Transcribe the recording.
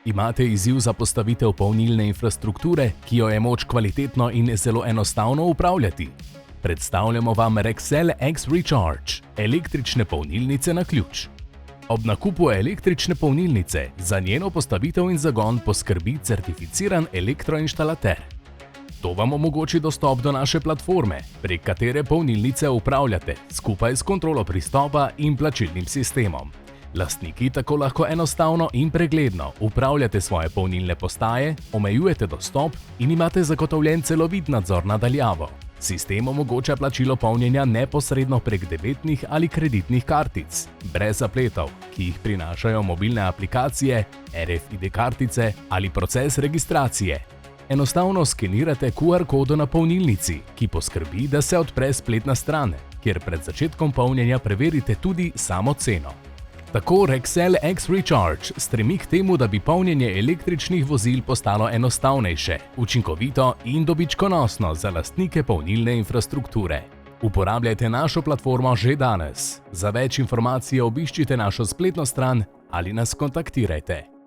Imate izziv za postavitev polnilne infrastrukture, ki jo je moč kvalitetno in zelo enostavno upravljati? Predstavljamo vam Rexel X Recharge, električne polnilnice na ključ. Ob nakupu električne polnilnice za njeno postavitev in zagon poskrbi certificiran elektroinštalater. To vam omogoči dostop do naše platforme, prek katere polnilnice upravljate skupaj s kontrolo pristopa in plačilnim sistemom. Lastniki tako lahko enostavno in pregledno upravljate svoje polnilne postaje, omejujete dostop in imate zagotovljen celovit nadzor na daljavo. Sistem omogoča plačilo polnjenja neposredno prek debetnih ali kreditnih kartic, brez zapletov, ki jih prinašajo mobilne aplikacije, RFID kartice ali proces registracije. Enostavno skenirate QR kodo na polnilnici, ki poskrbi, da se odpre spletna stran, kjer pred začetkom polnjenja preverite tudi samo ceno. Tako Rexel X Recharge stremi k temu, da bi polnjenje električnih vozil postalo enostavnejše, učinkovito in dobičkonosno za lastnike polnilne infrastrukture. Uporabljajte našo platformo že danes. Za več informacij obiščite našo spletno stran ali nas kontaktirajte.